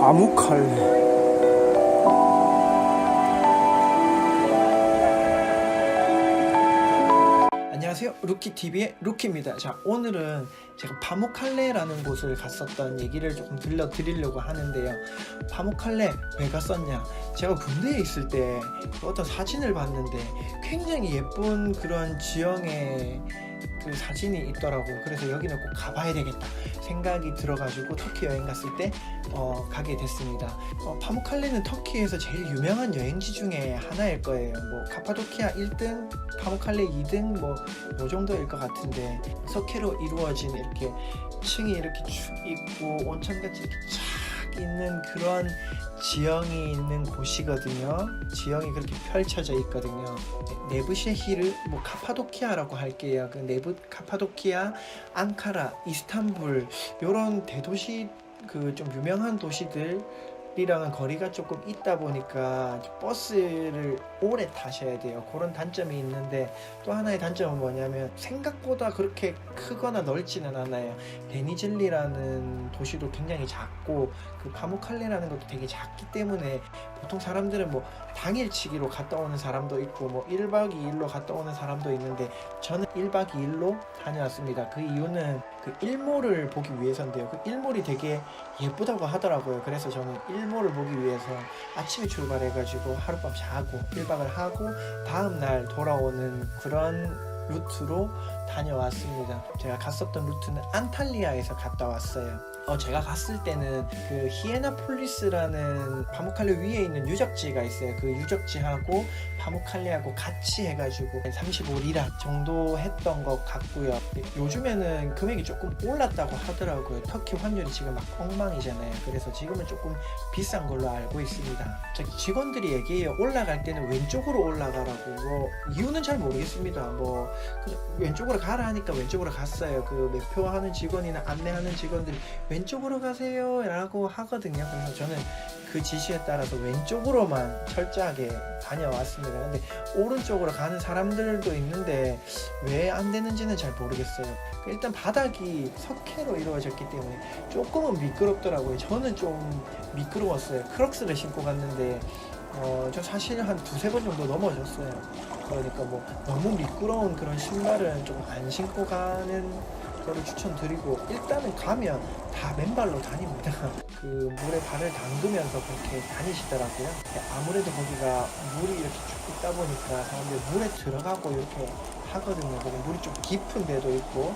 파묵칼레. 안녕하세요, 루키TV의 루키입니다. 자, 오늘은 제가 파묵칼레라는 곳을 갔었던 얘기를 조금 들려드리려고 하는데요. 파묵칼레 왜 갔었냐, 제가 군대에 있을 때 어떤 사진을 봤는데 굉장히 예쁜 그런 지형의 그 사진이 있더라고. 그래서 여기는 꼭 가봐야 되겠다 생각이 들어가지고 터키 여행 갔을 때 가게 됐습니다. 파묵칼레는 터키에서 제일 유명한 여행지 중에 하나일 거예요. 뭐 카파도키아 1등, 파묵칼레 2등 뭐 요 정도일 것 같은데, 석회로 이루어진 이렇게 층이 이렇게 쭉 있고 온천같이 이렇게 쫙 있는 그런 지형이 있는 곳이거든요. 지형이 그렇게 펼쳐져 있거든요. 네브셰히르, 뭐 카파도키아라고 할게요. 그 네브 카파도키아, 앙카라, 이스탄불 요런 대도시, 그 좀 유명한 도시들이랑은 거리가 조금 있다 보니까 버스를 오래 타셔야 돼요. 그런 단점이 있는데, 또 하나의 단점은 뭐냐면 생각보다 그렇게 크거나 넓지는 않아요. 데니즐리라는 도시도 굉장히 작고 그 파묵칼레라는 것도 되게 작기 때문에 보통 사람들은 뭐 당일치기로 갔다 오는 사람도 있고 뭐 1박 2일로 갔다 오는 사람도 있는데, 저는 1박 2일로 다녀왔습니다. 그 이유는 그 일몰을 보기 위해서인데요. 그 일몰이 되게 예쁘다고 하더라고요. 그래서 저는 일몰을 보기 위해서 아침에 출발해가지고 하룻밤 자고 1박을 하고 다음날 돌아오는 그런 루트로 다녀왔습니다. 제가 갔었던 루트는 안탈리아에서 갔다 왔어요. 제가 갔을 때는 그 히에나폴리스라는 파묵칼레 위에 있는 유적지가 있어요. 그 유적지하고 파묵칼레하고 같이 해가지고 35리라 정도 했던 것 같고요. 요즘에는 금액이 조금 올랐다고 하더라고요. 터키 환율이 지금 막 엉망이잖아요. 그래서 지금은 조금 비싼 걸로 알고 있습니다. 직원들이 얘기해요. 올라갈 때는 왼쪽으로 올라가라고. 뭐 이유는 잘 모르겠습니다. 뭐 그냥 왼쪽으로 가라 하니까 왼쪽으로 갔어요. 그 매표하는 직원이나 안내하는 직원들이 왼쪽으로 가세요 라고 하거든요. 그래서 저는 그 지시에 따라서 왼쪽으로만 철저하게 다녀왔습니다. 근데 오른쪽으로 가는 사람들도 있는데 왜 안 되는지는 잘 모르겠어요. 일단 바닥이 석회로 이루어졌기 때문에 조금은 미끄럽더라고요. 저는 좀 미끄러웠어요. 크록스를 신고 갔는데 저 사실 한 두세 번 정도 넘어졌어요. 그러니까 뭐 너무 미끄러운 그런 신발은 좀 안 신고 가는 거를 추천드리고, 일단은 가면 다 맨발로 다닙니다. 그 물에 발을 담그면서 그렇게 다니시더라고요. 아무래도 거기가 물이 이렇게 쭉 있다 보니까 사람들이 물에 들어가고 이렇게 하거든요. 그리고 물이 좀 깊은 데도 있고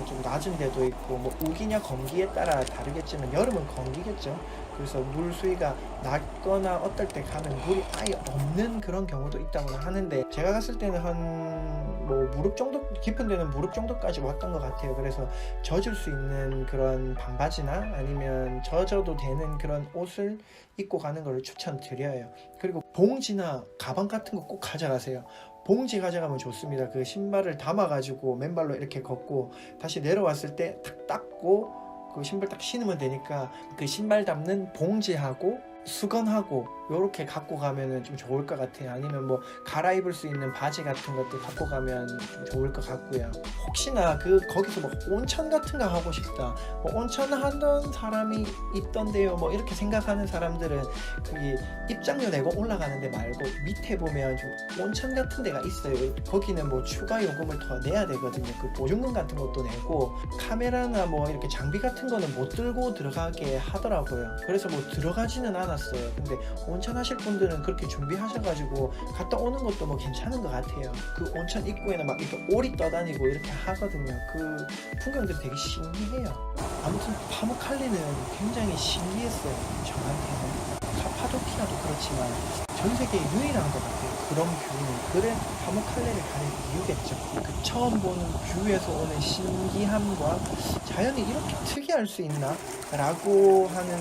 좀 낮은 데도 있고, 뭐 우기냐 검기에 따라 다르겠지만 여름은 검기겠죠. 그래서 물 수위가 낮거나 어떨 때 가면 물이 아예 없는 그런 경우도 있다고 하는데, 제가 갔을 때는 한 뭐 무릎 정도 깊은 데는 무릎 정도까지 왔던 것 같아요. 그래서 젖을 수 있는 그런 반바지나 아니면 젖어도 되는 그런 옷을 입고 가는 걸 추천드려요. 그리고 봉지나 가방 같은 거 꼭 가져가세요. 봉지 가져가면 좋습니다. 그 신발을 담아가지고 맨발로 이렇게 걷고 다시 내려왔을 때 탁 닦고 그 신발 딱 신으면 되니까, 그 신발 담는 봉지하고 수건하고 요렇게 갖고 가면은 좀 좋을 것 같아요. 아니면 뭐 갈아입을 수 있는 바지 같은 것도 갖고 가면 좀 좋을 것 같고요. 혹시나 거기서 뭐 온천 같은 거 하고 싶다, 뭐 온천 하던 사람이 있던데요, 뭐 이렇게 생각하는 사람들은 그 입장료 내고 올라가는데 말고 밑에 보면 좀 온천 같은 데가 있어요. 거기는 뭐 추가 요금을 더 내야 되거든요. 그 보증금 같은 것도 내고, 카메라나 뭐 이렇게 장비 같은 거는 못 들고 들어가게 하더라고요. 그래서 뭐 들어가지는 않았어요. 근데 온천 하실 분들은 그렇게 준비하셔가지고 갔다 오는 것도 뭐 괜찮은 것 같아요. 그 온천 입구에는 막 이렇게 오리 떠다니고 이렇게 하거든요. 그 풍경들이 되게 신기해요. 아무튼 파묵칼레는 굉장히 신기했어요. 저한테는. 카파도키아도 그렇지만 전 세계에 유일한 것 같아요. 그런 뷰는. 그래 파묵칼레를 가는 이유겠죠. 그 처음 보는 뷰에서 오는 신기함과 자연이 이렇게 특이할 수 있나? 라고 하는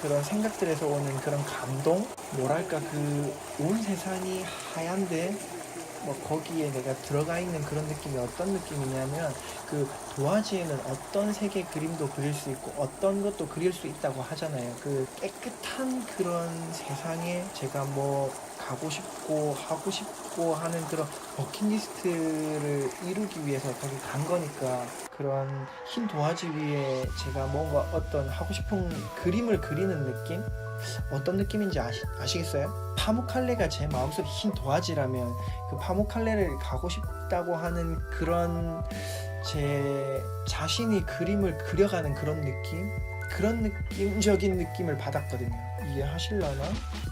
그런 생각들에서 오는 그런 감동? 뭐랄까, 그 온 세상이 하얀데 뭐 거기에 내가 들어가 있는 그런 느낌이 어떤 느낌이냐면, 그 도화지에는 어떤 색의 그림도 그릴 수 있고 어떤 것도 그릴 수 있다고 하잖아요. 그 깨끗한 그런 세상에 제가 뭐 가고 싶고 하고 싶고 하는 그런 버킷리스트를 이루기 위해서 거기 간 거니까, 그런 흰 도화지 위에 제가 뭔가 어떤 하고 싶은 그림을 그리는 느낌? 어떤 느낌인지 아시겠어요? 파묵칼레가 제 마음속에 흰 도화지라면 그 파묵칼레를 가고 싶다고 하는 그런 제 자신이 그림을 그려가는 그런 느낌? 그런 느낌적인 느낌을 받았거든요. 이해하실라나?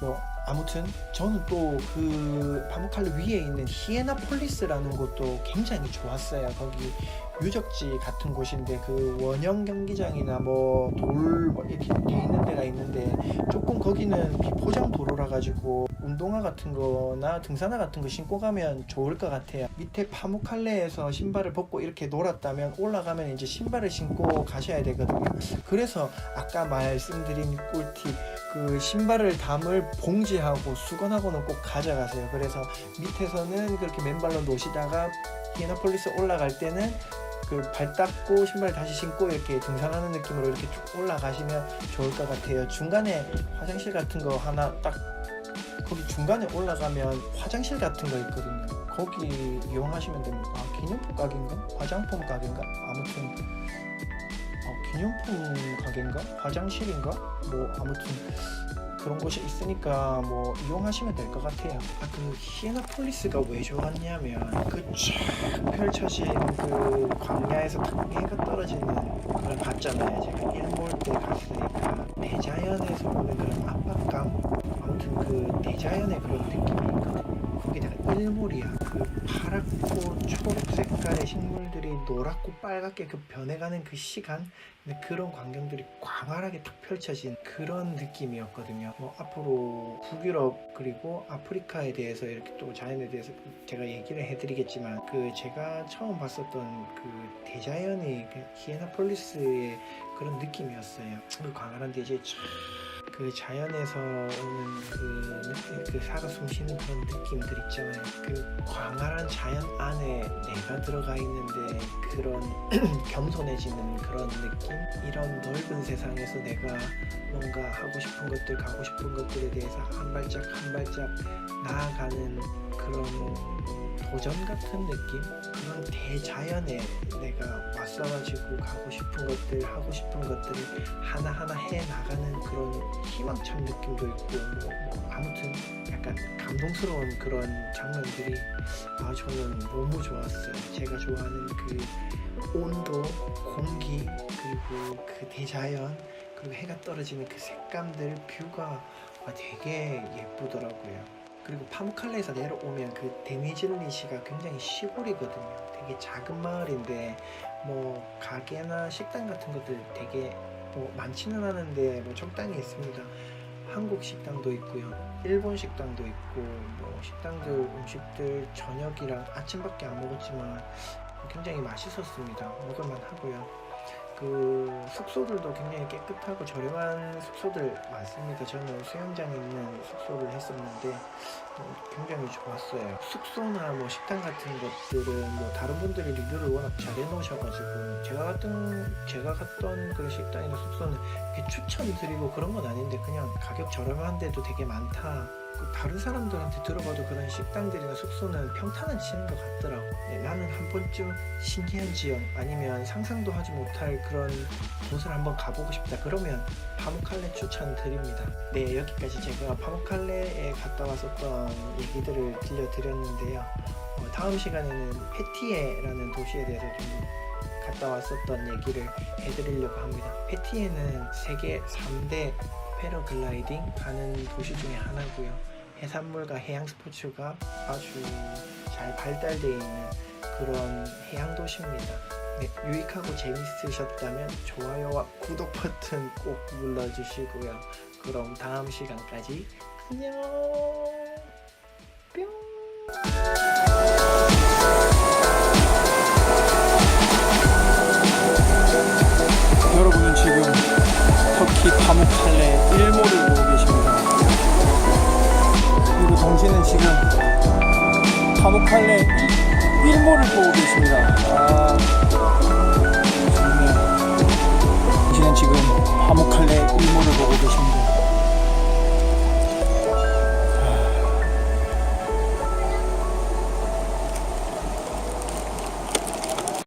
뭐 아무튼 저는 또 그 파묵칼레 위에 있는 히에나폴리스라는 곳도 굉장히 좋았어요. 거기 유적지 같은 곳인데 그 원형 경기장이나 뭐 돌 뭐 이렇게 돼 있는 데가 있는데, 조금 거기는 비포장 도로라 가지고 운동화 같은 거나 등산화 같은 거 신고 가면 좋을 것 같아요. 밑에 파묵칼레에서 신발을 벗고 이렇게 놀았다면 올라가면 이제 신발을 신고 가셔야 되거든요. 그래서 아까 말씀드린 꿀팁, 그 신발을 담을 봉지하고 수건하고는 꼭 가져가세요. 그래서 밑에서는 그렇게 맨발로 노시다가 히에나폴리스 올라갈 때는 그 발 닦고 신발 다시 신고 이렇게 등산하는 느낌으로 이렇게 쭉 올라가시면 좋을 것 같아요. 중간에 화장실 같은 거 하나 딱, 거기 중간에 올라가면 화장실 같은 거 있거든요. 거기 이용하시면 됩니다. 기념품 가게인가? 화장품 가게인가? 아무튼 기념품 가게인가? 화장실인가? 뭐 아무튼 그런 곳이 있으니까 뭐 이용하시면 될 것 같아요. 그 히에나폴리스가 왜 좋았냐면 그 쫙 펼쳐진 그 광야에서 딱 해가 떨어지는 걸 봤잖아요. 제가 일몰 때 갔으니까 대자연에서 오는 그런 압박감, 아무튼 그 대자연의 그런 느낌이 있거든요. 거기다가 일몰이야. 그 파랗고 초록 색깔의 식물들이 노랗고 빨갛게 그 변해가는 그 시간, 그런 광경들이 광활하게 딱 펼쳐진 그런 느낌이었거든요. 뭐 앞으로 북유럽 그리고 아프리카에 대해서 이렇게 또 자연에 대해서 제가 얘기를 해드리겠지만, 그 제가 처음 봤었던 그 대자연이 그 히에나폴리스의 그런 느낌이었어요. 그 광활한 대지에 그 자연에서 오는 그 살아 숨쉬는 그런 느낌들 있잖아요. 그 광활한 자연 안에 내가 들어가 있는데 그런 겸손해지는 그런 느낌? 이런 넓은 세상에서 내가 뭔가 하고 싶은 것들, 가고 싶은 것들에 대해서 한 발짝 한 발짝 나아가는 그런 도전 같은 느낌? 그런 대자연에 내가 맞서가지고 가고 싶은 것들, 하고 싶은 것들을 하나하나 해나가는 그런 희망찬 느낌도 있고, 뭐 아무튼 약간 감동스러운 그런 장면들이 저는 너무 좋았어요. 제가 좋아하는 그 온도, 공기, 그리고 그 대자연, 그리고 해가 떨어지는 그 색감들, 뷰가 되게 예쁘더라고요. 그리고 파묵칼레에서 내려오면 그 데니즐리시가 굉장히 시골이거든요. 되게 작은 마을인데 뭐 가게나 식당 같은 것들 되게 뭐 많지는 않은데 뭐 적당히 있습니다. 한국 식당도 있고요, 일본 식당도 있고, 뭐 식당들 음식들 저녁이랑 아침밖에 안 먹었지만 굉장히 맛있었습니다. 먹을만 하고요. 그 숙소들도 굉장히 깨끗하고 저렴한 숙소들 많습니다. 저는 수영장에 있는 숙소를 했었는데 굉장히 좋았어요. 숙소나 뭐 식당 같은 것들은 뭐 다른 분들이 리뷰를 워낙 잘 해놓으셔가지고 제가 갔던 그런 식당이나 숙소는 이렇게 추천드리고 그런 건 아닌데 그냥 가격 저렴한데도 되게 많다, 다른 사람들한테 들어봐도 그런 식당들이나 숙소는 평탄은 치는 것 같더라고. 나는 한 번쯤 신기한 지역 아니면 상상도 하지 못할 그런 곳을 한번 가보고 싶다 그러면 파묵칼레 추천드립니다. 네, 여기까지 제가 파묵칼레에 갔다 왔었던 얘기들을 들려드렸는데요. 다음 시간에는 페티에라는 도시에 대해서 좀 갔다 왔었던 얘기를 해드리려고 합니다. 페티에는 세계 3대 패러글라이딩 하는 도시 중에 하나고요. 해산물과 해양 스포츠가 아주 잘 발달되어 있는 그런 해양 도시입니다. 네, 유익하고 재밌으셨다면 좋아요와 구독 버튼 꼭 눌러주시고요. 그럼 다음 시간까지 안녕. 뿅. 여러분은 지금 터키 파묵칼레 일몰을 보고 계십니다. 그리고 동시는 지금 파묵칼레 일몰을 보고 계십니다. 좋네요. 동시는 지금 파묵칼레 일몰을 보고 계십니다.